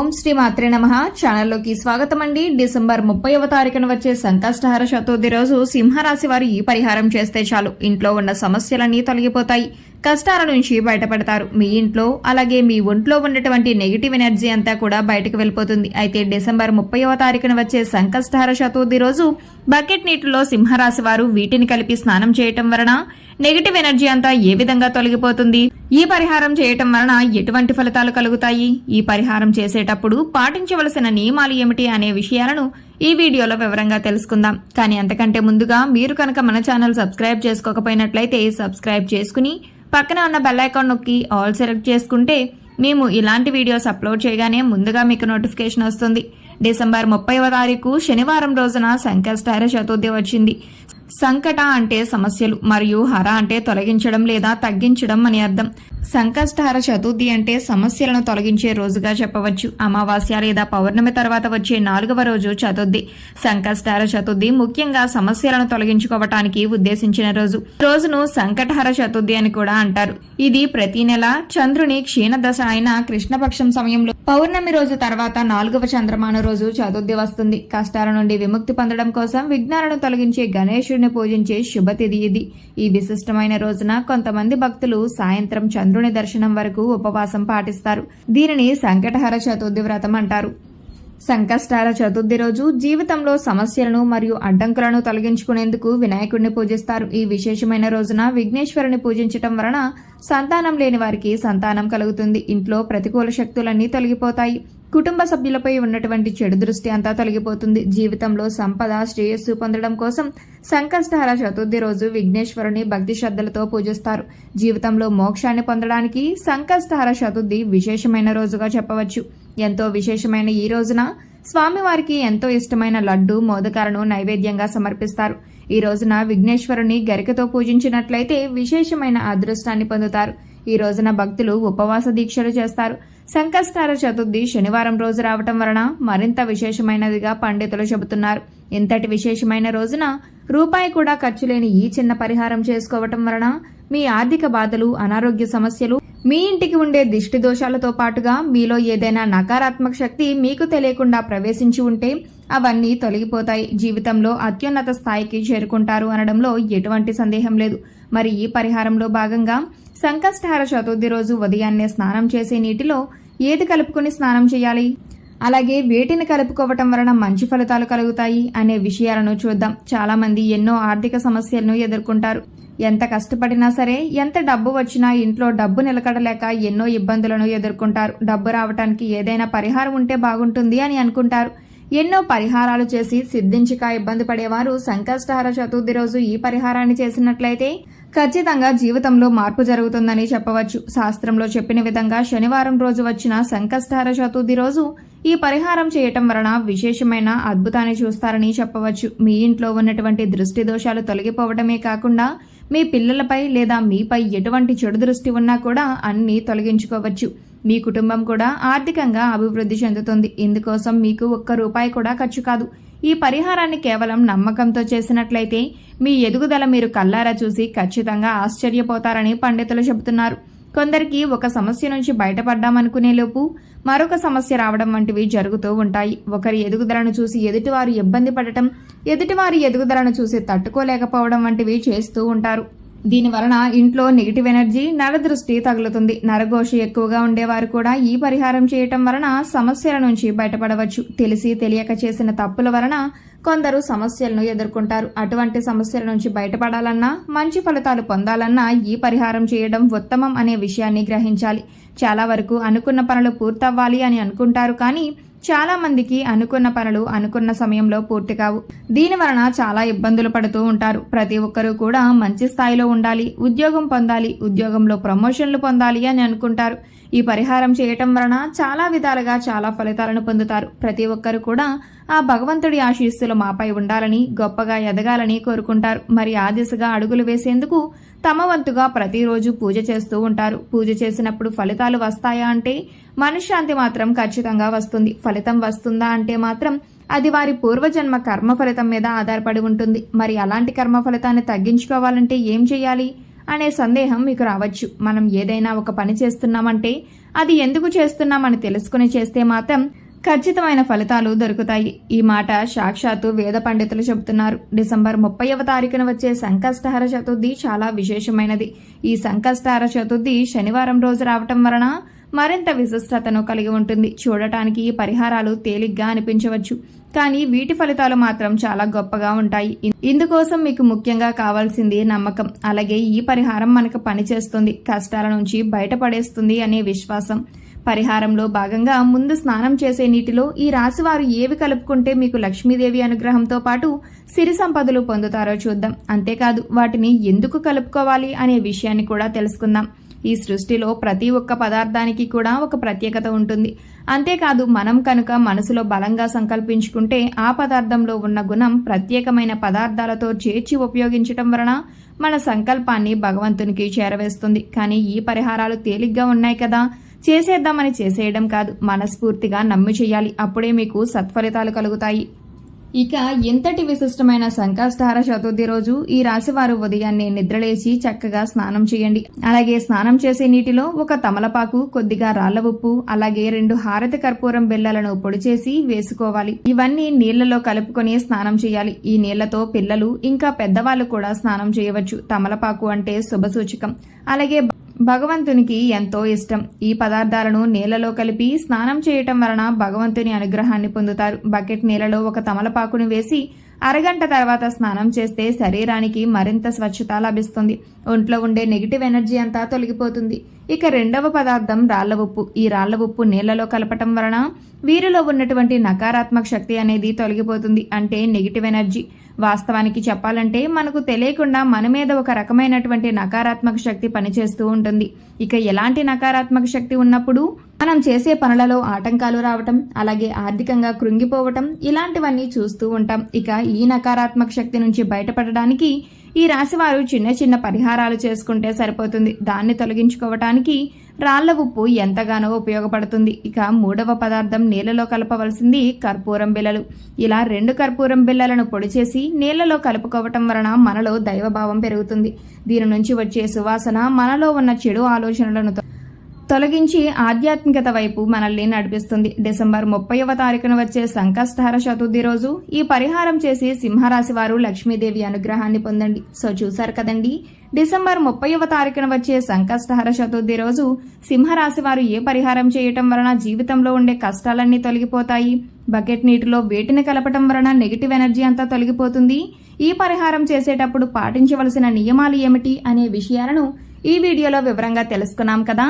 ఓం శ్రీ మాత్రే నమః. ఛానల్లోకి స్వాగతం అండి. డిసెంబర్ 30వ తారీఖున వచ్చే సంకష్టహర చతుర్థి రోజు సింహరాశి వారు ఈ పరిహారం చేస్తే చాలు ఇంట్లో ఉన్న సమస్యలన్నీ తొలగిపోతాయి, కష్టాల నుంచి బయటపడతారు. మీ ఇంట్లో అలాగే మీ ఒంట్లో ఉన్నటువంటి నెగిటివ్ ఎనర్జీ అంతా కూడా బయటకు వెళ్ళిపోతుంది. అయితే డిసెంబర్ 30వ తారీఖున వచ్చే సంకష్టహర చతుర్థి రోజు బకెట్ నీటిలో సింహరాశి వారు వీటిని కలిపి స్నానం చేయటం వలన నెగిటివ్ ఎనర్జీ అంతా ఏ విధంగా తొలగిపోతుంది, ఈ పరిహారం చేయటం వలన ఎటువంటి ఫలితాలు కలుగుతాయి, ఈ పరిహారం చేసేటప్పుడు పాటించవలసిన నియమాలు ఏమిటి అనే విషయాలను ఈ వీడియోలో వివరంగా తెలుసుకుందాం. కానీ అంతకంటే ముందుగా మీరు కనుక మన ఛానల్ సబ్స్క్రైబ్ చేసుకోకపోయినట్లయితే సబ్స్క్రైబ్ చేసుకుని పక్కన ఉన్న బెల్ ఐకాన్ నొక్కి ఆల్ సెలెక్ట్ చేసుకుంటే మేము ఇలాంటి వీడియోస్ అప్లోడ్ చేయగానే ముందుగా మీకు నోటిఫికేషన్ వస్తుంది. డిసెంబర్ 30వ తారీఖు శనివారం రోజున సంకష్టహర చతుర్థి వచ్చింది. సంకట అంటే సమస్యలు మరియు హర అంటే తొలగించడం లేదా తగ్గించడం అని అర్థం. సంకష్టహర చతుర్థి అంటే సమస్యలను తొలగించే రోజుగా చెప్పవచ్చు. అమావాస్య లేదా పౌర్ణమి తర్వాత వచ్చే 4వ రోజు చతుర్థి. సంకష్టహర చతుర్థి ముఖ్యంగా సమస్యలను తొలగించుకోవటానికి ఉద్దేశించిన రోజు. రోజును సంకటహర చతుర్థి అని కూడా అంటారు. ఇది ప్రతి నెల చంద్రుని క్షీణదశ అయిన కృష్ణపక్షం సమయంలో పౌర్ణమి రోజు తర్వాత 4వ చంద్రమాన రోజు చతుర్థి వస్తుంది. కష్టాల నుండి విముక్తి పొందడం కోసం విఘ్నాలను తొలగించే గణేశుడిని పూజించే శుభతిథి ఇది. ఈ విశిష్టమైన రోజున కొంతమంది భక్తులు సాయంత్రం చంద్రుని దర్శనం వరకు ఉపవాసం పాటిస్తారు. దీనిని సంకటహర చతుర్థి వ్రతం అంటారు. సంకష్టహర చతుర్థి రోజు జీవితంలో సమస్యలను మరియు అడ్డంకులను తొలగించుకునేందుకు వినాయకుడిని పూజిస్తారు. ఈ విశేషమైన రోజున విఘ్నేశ్వరుని పూజించటం వలన సంతానం లేని వారికి సంతానం కలుగుతుంది. ఇంట్లో ప్రతికూల శక్తులన్నీ తొలగిపోతాయి. కుటుంబ సభ్యులపై ఉన్నటువంటి చెడు దృష్టి అంతా తొలగిపోతుంది. జీవితంలో సంపద శ్రేయస్సు పొందడం కోసం సంకష్టహర చతుర్థి రోజు విఘ్నేశ్వరుని భక్తి శ్రద్ధలతో పూజిస్తారు. జీవితంలో మోక్షాన్ని పొందడానికి సంకష్టహర చతుర్థి విశేషమైన రోజుగా చెప్పవచ్చు. ఎంతో విశేషమైన ఈ రోజున స్వామివారికి ఎంతో ఇష్టమైన లడ్డు మోదకాలను నైవేద్యంగా సమర్పిస్తారు. ఈ రోజున విఘ్నేశ్వరుని గరికతో పూజించినట్లయితే విశేషమైన అదృష్టాన్ని పొందుతారు. ఈ రోజున భక్తులు ఉపవాస దీక్షలు చేస్తారు. సంకష్టహర చతుర్థి శనివారం రోజు రావటం వలన మరింత విశేషమైనదిగా పండితులు చెబుతున్నారు. ఇంతటి విశేషమైన రోజున రూపాయి కూడా ఖర్చు లేని ఈ చిన్న పరిహారం చేసుకోవటం వలన మీ ఆర్థిక బాధలు, అనారోగ్య సమస్యలు, మీ ఇంటికి ఉండే దిష్టి దోషాలతో పాటుగా మీలో ఏదైనా నకారాత్మక శక్తి మీకు తెలియకుండా ప్రవేశించి ఉంటే అవన్నీ తొలగిపోతాయి. జీవితంలో అత్యున్నత స్థాయికి చేరుకుంటారు అనడంలో ఎటువంటి సందేహం లేదు. మరి ఈ పరిహారంలో భాగంగా సంకష్టహర చతుర్థి రోజు ఉదయాన్నే స్నానం చేసే నీటిలో ఏది కలుపుకుని స్నానం చేయాలి, అలాగే వేటిని కలుపుకోవటం వలన మంచి ఫలితాలు కలుగుతాయి అనే విషయాలను చూద్దాం. చాలా మంది ఎన్నో ఆర్థిక సమస్యలను ఎదుర్కొంటారు. ఎంత కష్టపడినా సరే, ఎంత డబ్బు వచ్చినా ఇంట్లో డబ్బు నిలకడలేక ఎన్నో ఇబ్బందులను ఎదుర్కొంటారు. డబ్బు రావటానికి ఏదైనా పరిహారం ఉంటే బాగుంటుంది అని అనుకుంటారు. ఎన్నో పరిహారాలు చేసి సిద్ధించక ఇబ్బంది పడేవారు సంకష్టహర చతుర్థి రోజు ఈ పరిహారాన్ని చేసినట్లయితే ఖచ్చితంగా జీవితంలో మార్పు జరుగుతుందని చెప్పవచ్చు. శాస్త్రంలో చెప్పిన విధంగా శనివారం రోజు వచ్చిన సంకష్టహర చతుర్థి రోజు ఈ పరిహారం చేయటం వలన విశేషమైన అద్భుతాన్ని చూస్తారని చెప్పవచ్చు. మీ ఇంట్లో ఉన్నటువంటి దృష్టి దోషాలు తొలగిపోవడమే కాకుండా మీ పిల్లలపై లేదా మీపై ఎటువంటి చెడు దృష్టి ఉన్నా కూడా అన్ని తొలగించుకోవచ్చు. మీ కుటుంబం కూడా ఆర్థికంగా అభివృద్ధి చెందుతుంది. ఇందుకోసం మీకు ఒక్క రూపాయి కూడా ఖర్చు కాదు. ఈ పరిహారాన్ని కేవలం నమ్మకంతో చేసినట్లయితే మీ ఎదుగుదల మీరు కల్లారా చూసి ఖచ్చితంగా ఆశ్చర్యపోతారని పండితులు చెబుతున్నారు. కొందరికి ఒక సమస్య నుంచి బయటపడ్డామనుకునే లోపు మరొక సమస్య రావడం వంటివి జరుగుతూ ఉంటాయి. ఒకరి ఎదుగుదలను చూసి ఎదుటివారు ఇబ్బంది పడటం, ఎదుటివారి ఎదుగుదలను చూసి తట్టుకోలేకపోవడం వంటివి చేస్తూ ఉంటారు. దీని వలన ఇంట్లో నెగిటివ్ ఎనర్జీ, నరదృష్టి తగులుతుంది. నరఘోష ఎక్కువగా ఉండేవారు కూడా ఈ పరిహారం చేయటం వలన సమస్యల నుంచి బయటపడవచ్చు. తెలిసి తెలియక చేసిన తప్పుల వలన కొందరు సమస్యలను ఎదుర్కొంటారు. అటువంటి సమస్యల నుంచి బయటపడాలన్నా, మంచి ఫలితాలు పొందాలన్నా ఈ పరిహారం చేయడం ఉత్తమం అనే విషయాన్ని గ్రహించాలి. చాలా వరకు అనుకున్న పనులు పూర్తవ్వాలి అని అనుకుంటారు, కానీ చాలా మందికి అనుకున్న పనులు అనుకున్న సమయంలో పూర్తి కావు. దీని వలన చాలా ఇబ్బందులు పడుతూ ఉంటారు. ప్రతి ఒక్కరూ కూడా మంచి స్థాయిలో ఉండాలి, ఉద్యోగం పొందాలి, ఉద్యోగంలో ప్రమోషన్లు పొందాలి అని అనుకుంటారు. ఈ పరిహారం చేయటం వలన చాలా విధాలుగా చాలా ఫలితాలను పొందుతారు. ప్రతి ఒక్కరు కూడా ఆ భగవంతుడి ఆశీస్సులు మాపై ఉండాలని, గొప్పగా ఎదగాలని కోరుకుంటారు. మరి ఆ దిశగా అడుగులు వేసేందుకు తమ వంతుగా ప్రతిరోజు పూజ చేస్తూ ఉంటారు. పూజ చేసినప్పుడు ఫలితాలు వస్తాయా అంటే మనశ్శాంతి మాత్రం ఖచ్చితంగా వస్తుంది. ఫలితం వస్తుందా అంటే మాత్రం అది వారి పూర్వజన్మ కర్మ ఫలితం మీద ఆధారపడి ఉంటుంది. మరి అలాంటి కర్మ ఫలితాన్ని తగ్గించుకోవాలంటే ఏం చేయాలి అనే సందేహం మీకు రావచ్చు. మనం ఏదైనా ఒక పని చేస్తున్నామంటే అది ఎందుకు చేస్తున్నామని తెలుసుకుని చేస్తే మాత్రం ఖచ్చితమైన ఫలితాలు దొరుకుతాయి. ఈ మాట సాక్షాత్తు వేద పండితులు చెబుతున్నారు. డిసెంబర్ 30వ తారీఖున వచ్చే సంకష్టహర చతుర్థి చాలా విశేషమైనది. ఈ సంకష్టహర చతుర్థి శనివారం రోజు రావటం వలన మరింత విశిష్టతను కలిగి ఉంటుంది. చూడటానికి ఈ పరిహారాలు తేలిగ్గా అనిపించవచ్చు, కానీ వీటి ఫలితాలు మాత్రం చాలా గొప్పగా ఉంటాయి. ఇందుకోసం మీకు ముఖ్యంగా కావాల్సింది నమ్మకం. అలాగే ఈ పరిహారం మనకు పనిచేస్తుంది, కష్టాల నుంచి బయటపడేస్తుంది అనే విశ్వాసం. పరిహారంలో భాగంగా ముందు స్నానం చేసే నీటిలో ఈ రాశివారు ఏవి కలుపుకుంటే మీకు లక్ష్మీదేవి అనుగ్రహంతో పాటు సిరి సంపదలు పొందుతారో చూద్దాం. అంతేకాదు వాటిని ఎందుకు కలుపుకోవాలి అనే విషయాన్ని కూడా తెలుసుకుందాం. ఈ సృష్టిలో ప్రతి ఒక్క పదార్థానికి కూడా ఒక ప్రత్యేకత ఉంటుంది. అంతేకాదు మనం కనుక మనసులో బలంగా సంకల్పించుకుంటే ఆ పదార్థంలో ఉన్న గుణం ప్రత్యేకమైన పదార్థాలతో చేర్చి ఉపయోగించటం వలన మన సంకల్పాన్ని భగవంతునికి చేరవేస్తుంది. కానీ ఈ పరిహారాలు తేలిగ్గా ఉన్నాయి కదా, చేసేద్దామని చేసేయడం కాదు, మనస్ఫూర్తిగా నమ్మి చేయాలి. అప్పుడే మీకు సత్ఫలితాలు కలుగుతాయి. ఇక ఎంతటి విశిష్టమైన సంకష్టహర చతుర్థి రోజు ఈ రాశివారు ఉదయాన్నే నిద్రలేచి చక్కగా స్నానం చేయండి. అలాగే స్నానం చేసే నీటిలో ఒక తమలపాకు, కొద్దిగా రాళ్ల ఉప్పు, అలాగే 2 హారతి కర్పూరం బిళ్ళలను పొడి చేసి వేసుకోవాలి. ఇవన్నీ నీళ్లలో కలుపుకొని స్నానం చేయాలి. ఈ నీళ్లతో పిల్లలు ఇంకా పెద్దవాళ్ళు కూడా స్నానం చేయవచ్చు. తమలపాకు అంటే శుభసూచకం, అలాగే భగవంతునికి ఎంతో ఇష్టం. ఈ పదార్థాలను నీళ్లలో కలిపి స్నానం చేయటం వలన భగవంతుని అనుగ్రహాన్ని పొందుతారు. బకెట్ నీళ్లలో ఒక తమలపాకును వేసి అరగంట తర్వాత స్నానం చేస్తే శరీరానికి మరింత స్వచ్ఛత లభిస్తుంది. ఒంట్లో ఉండే నెగిటివ్ ఎనర్జీ అంతా తొలగిపోతుంది. ఇక రెండవ పదార్థం రాళ్ల ఉప్పు. ఈ రాళ్ల ఉప్పు నీళ్లలో కలపటం వలన వీరిలో ఉన్నటువంటి నకారాత్మక శక్తి అనేది తొలగిపోతుంది, అంటే నెగిటివ్ ఎనర్జీ. వాస్తవానికి చెప్పాలంటే మనకు తెలియకుండా మన మీద ఒక రకమైనటువంటి నకారాత్మక శక్తి పనిచేస్తూ ఉంటుంది. ఇక ఎలాంటి నకారాత్మక శక్తి ఉన్నప్పుడు మనం చేసే పనులలో ఆటంకాలు రావటం, అలాగే ఆర్థికంగా కృంగిపోవటం, ఇలాంటివన్నీ చూస్తూ ఉంటాం. ఇక ఈ నకారాత్మక శక్తి నుంచి బయటపడడానికి ఈ రాశివారు చిన్న చిన్న పరిహారాలు చేసుకుంటే సరిపోతుంది. దాన్ని తొలగించుకోవటానికి రాళ్ల ఉప్పు ఎంతగానో ఉపయోగపడుతుంది. ఇక మూడవ పదార్థం నీళ్లలో కలపవలసింది కర్పూరం బిళ్ళలు. ఇలా 2 కర్పూరం బిళ్ళలను పొడి చేసి నీళ్లలో కలుపుకోవటం వలన మనలో దైవభావం పెరుగుతుంది. దీని నుంచి వచ్చే సువాసన మనలో ఉన్న చెడు ఆలోచనలను తొలగించి ఆధ్యాత్మికత వైపు మనల్ని నడిపిస్తుంది. డిసెంబర్ 30వ తారీఖున వచ్చే సంకష్టహర చతుర్థి రోజు ఈ పరిహారం చేసి సింహరాశి వారు లక్ష్మీదేవి అనుగ్రహాన్ని పొందండి. సో చూశారు కదండి, డిసెంబర్ 30వ తారీఖున వచ్చే సంకష్టహర చతుర్థి రోజు సింహరాశి వారు ఏ పరిహారం చేయటం వలన జీవితంలో ఉండే కష్టాలన్నీ తొలగిపోతాయి, బకెట్ నీటిలో వేటిని కలపటం వలన నెగిటివ్ ఎనర్జీ అంతా తొలగిపోతుంది, ఈ పరిహారం చేసేటప్పుడు పాటించవలసిన నియమాలు ఏమిటి అనే విషయాలను ఈ వీడియోలో వివరంగా తెలుసుకున్నాం కదా.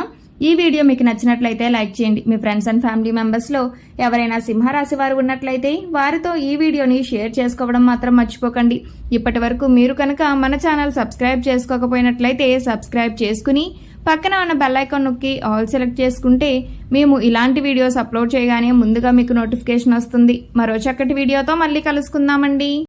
ఈ వీడియో మీకు నచ్చినట్లయితే లైక్ చేయండి. మీ ఫ్రెండ్స్ అండ్ ఫ్యామిలీ మెంబర్స్ లో ఎవరైనా సింహరాశి వారు ఉన్నట్లయితే వారితో ఈ వీడియోని షేర్ చేసుకోవడం మాత్రం మర్చిపోకండి. ఇప్పటి వరకు మీరు కనుక మన ఛానల్ సబ్స్క్రైబ్ చేసుకోకపోయినట్లయితే సబ్స్క్రైబ్ చేసుకుని పక్కన ఉన్న బెల్ ఐకాన్ నొక్కి ఆల్ సెలెక్ట్ చేసుకుంటే మేము ఇలాంటి వీడియోస్ అప్లోడ్ చేయగానే ముందుగా మీకు నోటిఫికేషన్ వస్తుంది. మరో చక్కటి వీడియోతో మళ్ళీ కలుసుకుందామండి.